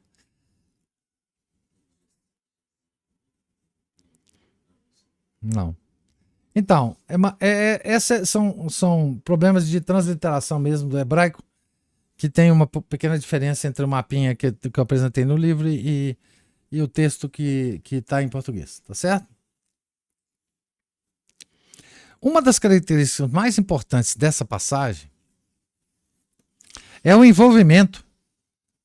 Não. Então, esses são problemas de transliteração mesmo do hebraico, que tem uma pequena diferença entre o mapinha que eu apresentei no livro e o texto que está em português, tá certo? Uma das características mais importantes dessa passagem é o envolvimento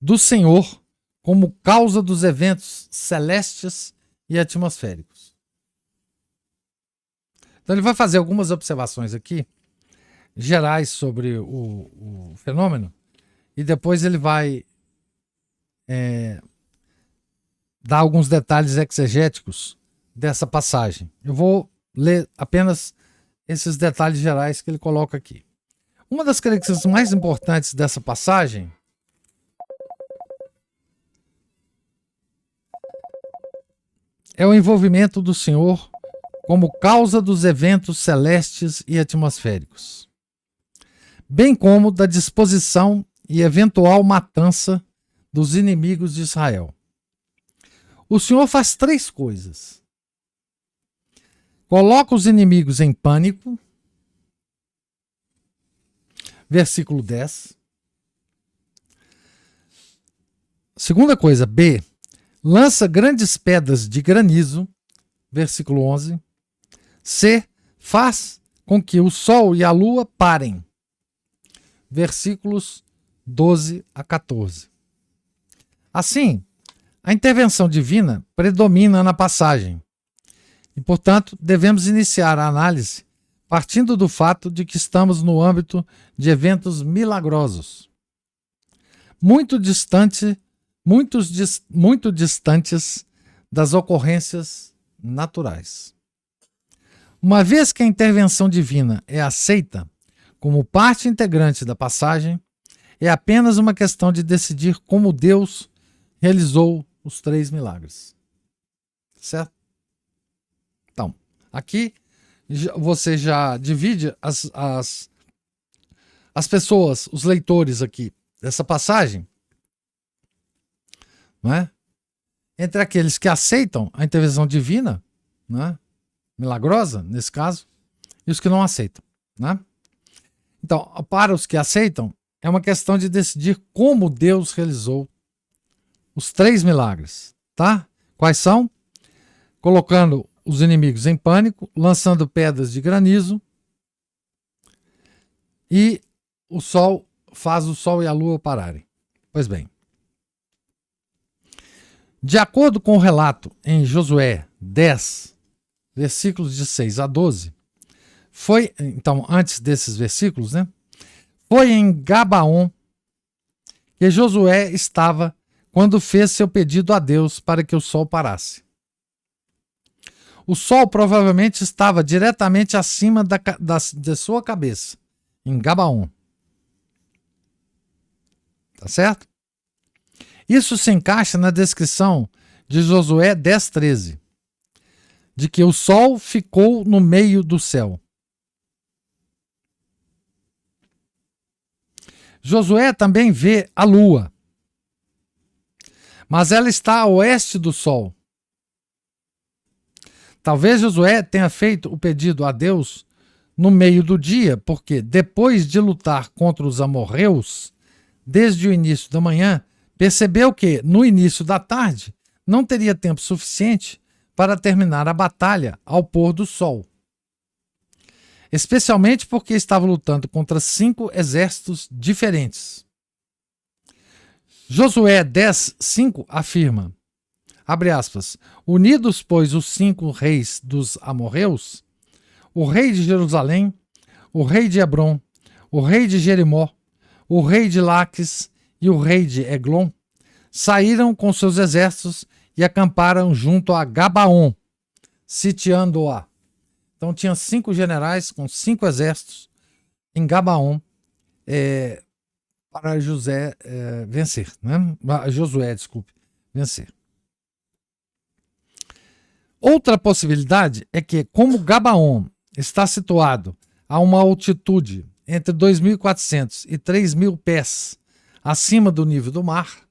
do Senhor como causa dos eventos celestes e atmosféricos. Então ele vai fazer algumas observações aqui, gerais sobre o fenômeno, e depois ele vai dar alguns detalhes exegéticos dessa passagem. Eu vou ler apenas esses detalhes gerais que ele coloca aqui. Uma das características mais importantes dessa passagem é o envolvimento do Senhor como causa dos eventos celestes e atmosféricos, bem como da disposição e eventual matança dos inimigos de Israel. O Senhor faz três coisas: coloca os inimigos em pânico, versículo 10. Segunda coisa, B, lança grandes pedras de granizo, versículo 11. C, faz com que o sol e a lua parem, versículos 12 a 14. Assim, a intervenção divina predomina na passagem e, portanto, devemos iniciar a análise partindo do fato de que estamos no âmbito de eventos milagrosos, muito distantes das ocorrências naturais. Uma vez que a intervenção divina é aceita como parte integrante da passagem, é apenas uma questão de decidir como Deus realizou os três milagres. Certo? Então, aqui você já divide as pessoas, os leitores aqui dessa passagem, não é? Entre aqueles que aceitam a intervenção divina, não é? Milagrosa, nesse caso, e os que não aceitam, né? Então, para os que aceitam, é uma questão de decidir como Deus realizou os três milagres, tá? Quais são? Colocando os inimigos em pânico, lançando pedras de granizo, e faz o sol e a lua pararem. Pois bem, de acordo com o relato em Josué 10, versículos de 6 a 12, então, antes desses versículos, né? Foi em Gabaon que Josué estava quando fez seu pedido a Deus para que o sol parasse. O sol provavelmente estava diretamente acima da sua cabeça, em Gabaon. Tá certo? Isso se encaixa na descrição de Josué 10:13, de que o sol ficou no meio do céu. Josué também vê a lua, mas ela está a oeste do sol. Talvez Josué tenha feito o pedido a Deus no meio do dia, porque depois de lutar contra os amorreus, desde o início da manhã, percebeu que, no início da tarde, não teria tempo suficiente para terminar a batalha ao pôr do sol. Especialmente porque estava lutando contra 5 exércitos diferentes. Josué 10:5 afirma, abre aspas, unidos, pois, os 5 reis dos amorreus, o rei de Jerusalém, o rei de Hebrom, o rei de Jerimó, o rei de Laques e o rei de Eglon, saíram com seus exércitos e acamparam junto a Gabaon, sitiando-a. Então tinha 5 generais com 5 exércitos em Gabaon para Josué vencer, vencer. Outra possibilidade é que, como Gabaon está situado a uma altitude entre 2.400 e 3.000 pés acima do nível do mar,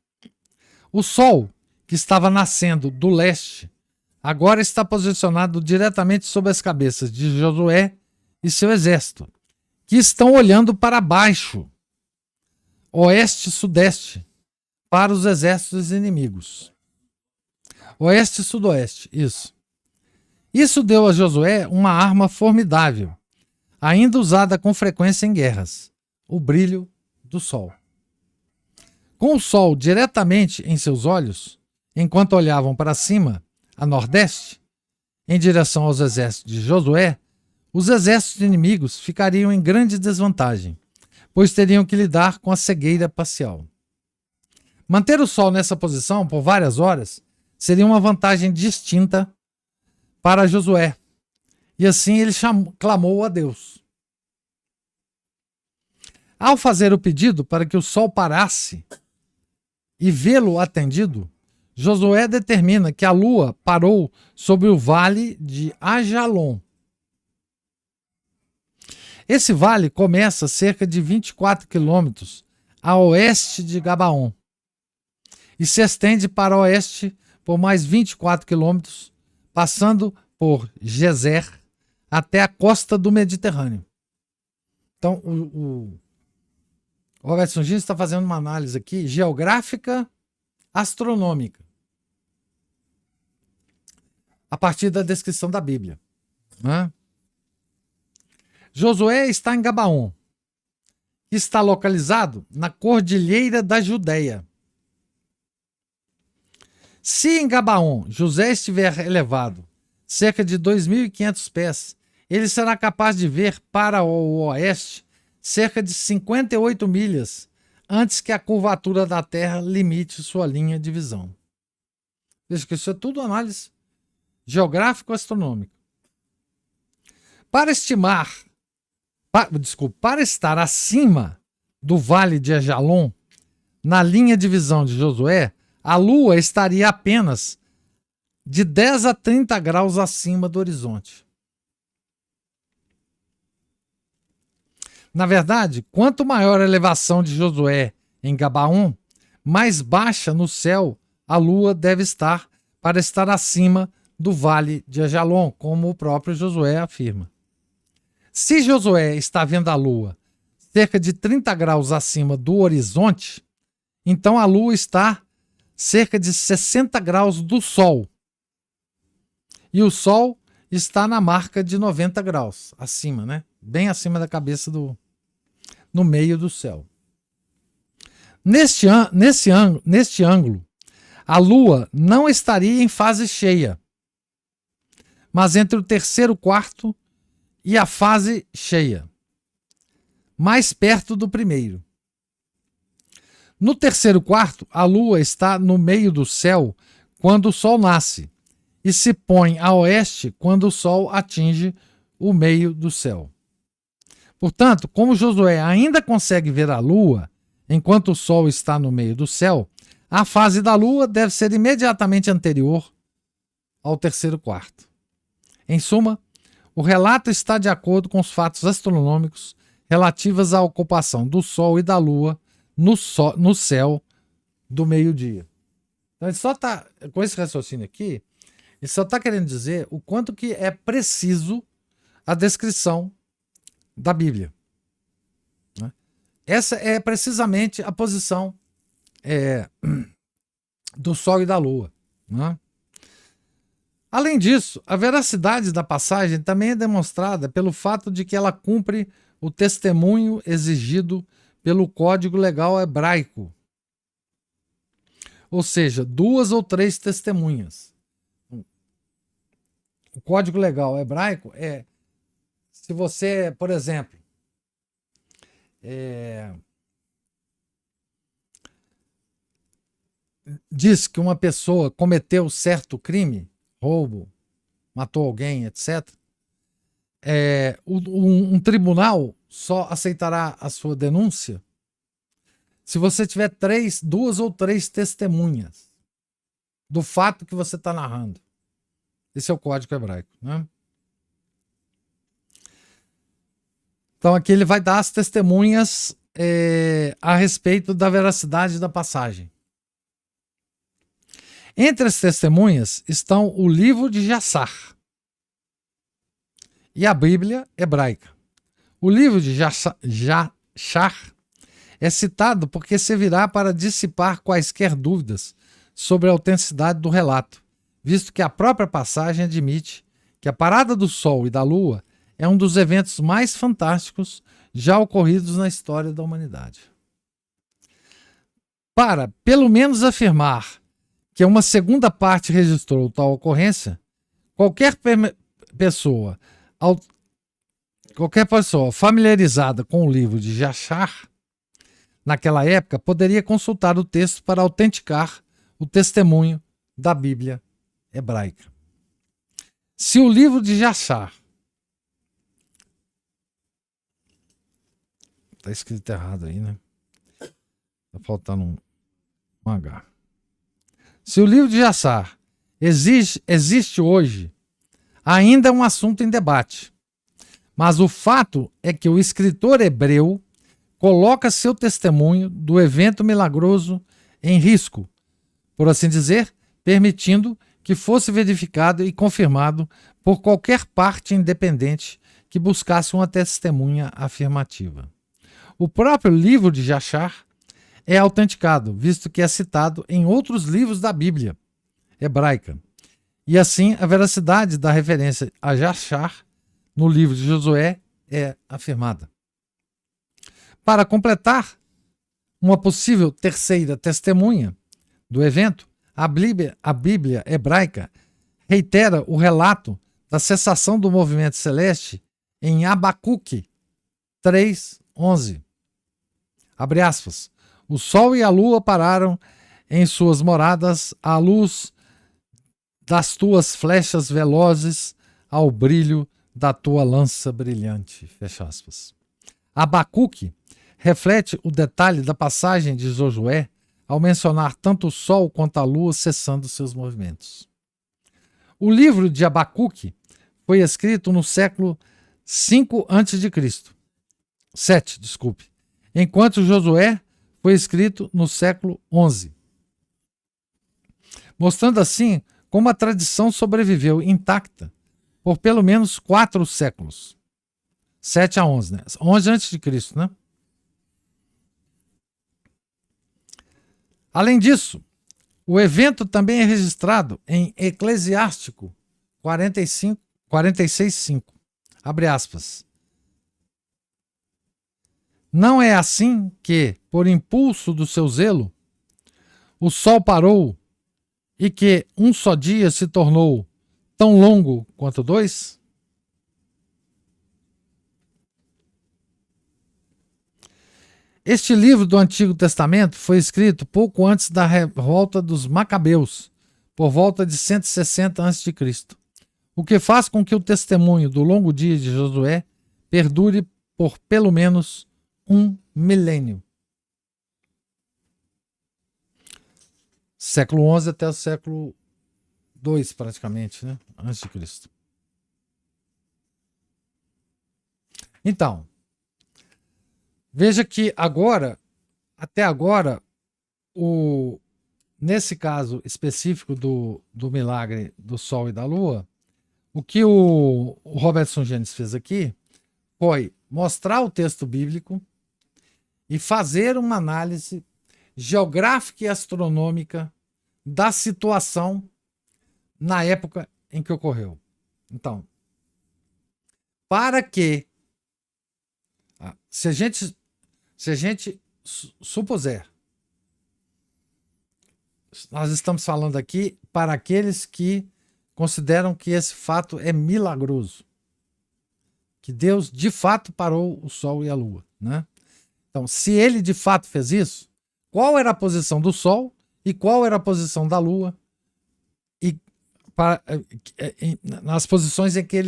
o sol, que estava nascendo do leste, agora está posicionado diretamente sobre as cabeças de Josué e seu exército, que estão olhando para baixo, oeste-sudeste, para os exércitos inimigos. Oeste-sudoeste, isso. Isso deu a Josué uma arma formidável, ainda usada com frequência em guerras: o brilho do sol. Com o sol diretamente em seus olhos, enquanto olhavam para cima, a nordeste, em direção aos exércitos de Josué, os exércitos inimigos ficariam em grande desvantagem, pois teriam que lidar com a cegueira parcial. Manter o sol nessa posição por várias horas seria uma vantagem distinta para Josué, e assim ele clamou a Deus. Ao fazer o pedido para que o sol parasse e vê-lo atendido, Josué determina que a lua parou sobre o vale de Ajalon. Esse vale começa cerca de 24 quilômetros a oeste de Gabaon e se estende para oeste por mais 24 quilômetros, passando por Gezer até a costa do Mediterrâneo. Então, o Roberto Sungin está fazendo uma análise aqui geográfica astronômica a partir da descrição da Bíblia, né? Josué está em Gabaon, que está localizado na Cordilheira da Judéia. Se em Gabaon José estiver elevado cerca de 2.500 pés, ele será capaz de ver para o oeste cerca de 58 milhas antes que a curvatura da Terra limite sua linha de visão. Veja que isso é tudo análise geográfico-astronômica. Para estar acima do Vale de Ajalon, na linha de visão de Josué, a Lua estaria apenas de 10 a 30 graus acima do horizonte. Na verdade, quanto maior a elevação de Josué em Gabaon, mais baixa no céu a Lua deve estar para estar acima do Vale de Ajalon, como o próprio Josué afirma. Se Josué está vendo a Lua cerca de 30 graus acima do horizonte, então a Lua está cerca de 60 graus do Sol. E o Sol está na marca de 90 graus, acima, né? Bem acima da cabeça no meio do céu. Neste ângulo, a Lua não estaria em fase cheia, mas entre o terceiro quarto e a fase cheia. mais perto do primeiro. No terceiro quarto, a lua está no meio do céu quando o sol nasce e se põe a oeste quando o sol atinge o meio do céu. Portanto, como Josué ainda consegue ver a lua enquanto o sol está no meio do céu, a fase da lua deve ser imediatamente anterior ao terceiro quarto. Em suma, o relato está de acordo com os fatos astronômicos relativos à ocupação do sol e da lua no céu do meio-dia. Então, ele só está, com esse raciocínio aqui, ele só está querendo dizer o quanto que é preciso a descrição da Bíblia. Essa é precisamente a posição do Sol e da Lua. Né? Além disso, a veracidade da passagem também é demonstrada pelo fato de que ela cumpre o testemunho exigido pelo Código Legal Hebraico. Ou seja, 2 ou 3 testemunhas. O Código Legal Hebraico é, se você, por exemplo, diz que uma pessoa cometeu certo crime, roubo, matou alguém, etc., um tribunal só aceitará a sua denúncia se você tiver 2 ou 3 testemunhas do fato que você está narrando. Esse é o código hebraico, né? Então aqui ele vai dar as testemunhas a respeito da veracidade da passagem. Entre as testemunhas estão o livro de Jassar e a Bíblia hebraica. O livro de Jassar é citado porque servirá para dissipar quaisquer dúvidas sobre a autenticidade do relato, visto que a própria passagem admite que a parada do Sol e da Lua é um dos eventos mais fantásticos já ocorridos na história da humanidade. Para, pelo menos, afirmar que uma segunda parte registrou tal ocorrência, qualquer pessoa familiarizada com o livro de Jassar, naquela época, poderia consultar o texto para autenticar o testemunho da Bíblia hebraica. Se o livro de Jassar tá escrito errado aí, né? Tá faltando um H. Se o livro de Jassar existe hoje, ainda é um assunto em debate. Mas o fato é que o escritor hebreu coloca seu testemunho do evento milagroso em risco, por assim dizer, permitindo que fosse verificado e confirmado por qualquer parte independente que buscasse uma testemunha afirmativa. O próprio livro de Jassar é autenticado, visto que é citado em outros livros da Bíblia hebraica. E assim, a veracidade da referência a Jassar no livro de Josué é afirmada. Para completar uma possível terceira testemunha do evento, a Bíblia hebraica reitera o relato da cessação do movimento celeste em Abacuque 3:11. Abre aspas. O sol e a lua pararam em suas moradas à luz das tuas flechas velozes, ao brilho da tua lança brilhante. Fecha aspas. Abacuque reflete o detalhe da passagem de Josué ao mencionar tanto o sol quanto a lua cessando seus movimentos. O livro de Abacuque foi escrito no século 5 a.C. 7, desculpe. Enquanto Josué foi escrito no século 11. Mostrando assim como a tradição sobreviveu intacta por pelo menos 4 séculos. 7 a 11, né? 11 a.C., né? Além disso, o evento também é registrado em Eclesiástico 46:5. Abre aspas. Não é assim que, por impulso do seu zelo, o sol parou e que um só dia se tornou tão longo quanto 2? Este livro do Antigo Testamento foi escrito pouco antes da revolta dos Macabeus, por volta de 160 a.C., o que faz com que o testemunho do longo dia de Josué perdure por pelo menos um milênio. Século XI até o século II, praticamente, né? Antes de Cristo. Então, veja que agora, até agora, nesse caso específico do milagre do Sol e da Lua, o que o Robertson Genes fez aqui foi mostrar o texto bíblico e fazer uma análise geográfica e astronômica da situação na época em que ocorreu. Então, para que, se a gente supuser, nós estamos falando aqui para aqueles que consideram que esse fato é milagroso, que Deus de fato parou o Sol e a Lua, né? Então, se ele de fato fez isso, qual era a posição do Sol e qual era a posição da Lua e nas posições em que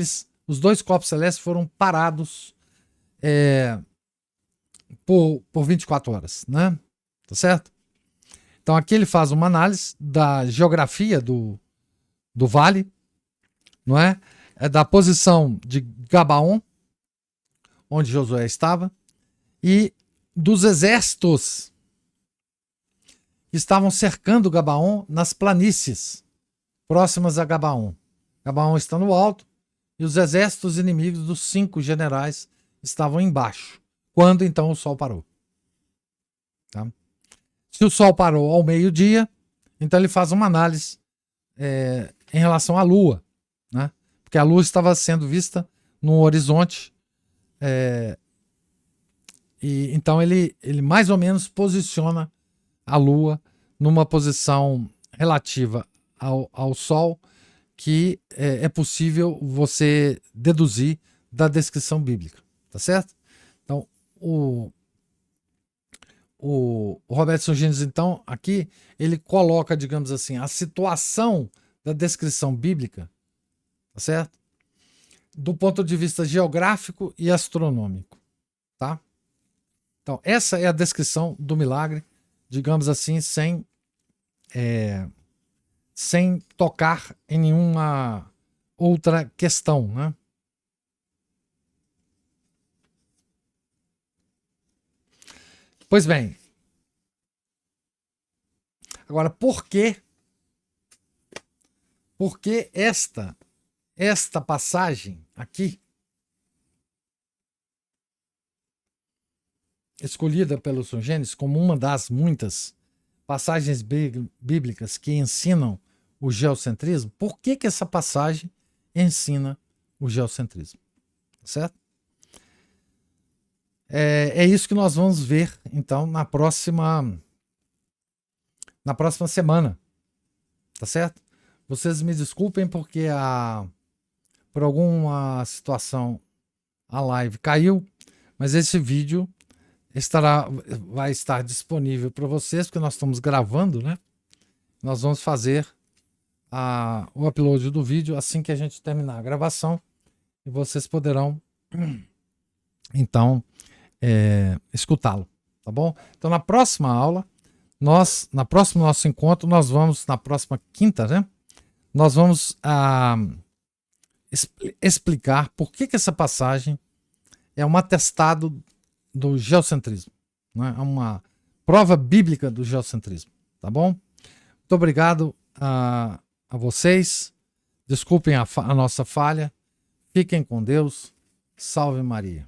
os dois corpos celestes foram parados por 24 horas, né? Tá certo? Então aqui ele faz uma análise da geografia do vale, não é? Da posição de Gabaon, onde Josué estava, e dos exércitos que estavam cercando Gabaon nas planícies próximas a Gabaon. Gabaon está no alto e os exércitos inimigos dos 5 generais estavam embaixo, quando então o Sol parou. Tá? Se o Sol parou ao meio-dia, então ele faz uma análise em relação à Lua, né? Porque a Lua estava sendo vista no horizonte, e então ele mais ou menos posiciona a Lua numa posição relativa ao Sol, que é possível você deduzir da descrição bíblica, tá certo? Então, o Robertson Genes, então, aqui, ele coloca, digamos assim, a situação da descrição bíblica, tá certo? Do ponto de vista geográfico e astronômico, tá? Então, essa é a descrição do milagre, digamos assim, sem tocar em nenhuma outra questão, né? Pois bem, agora por que esta passagem aqui, escolhida pelo São Gênesis como uma das muitas passagens bíblicas que ensinam o geocentrismo, por que essa passagem ensina o geocentrismo? Certo? É isso que nós vamos ver, então, na próxima semana. Tá certo? Vocês me desculpem porque por alguma situação a live caiu, mas esse vídeo vai estar disponível para vocês, porque nós estamos gravando, né? Nós vamos fazer o upload do vídeo assim que a gente terminar a gravação, e vocês poderão então escutá-lo, tá bom? Então na próxima aula, na próximo nosso encontro, nós vamos, na próxima quinta, né? Nós vamos explicar por que essa passagem é um atestado do geocentrismo, né? É uma prova bíblica do geocentrismo, tá bom? Muito obrigado a vocês. Desculpem a nossa falha. Fiquem com Deus. Salve Maria.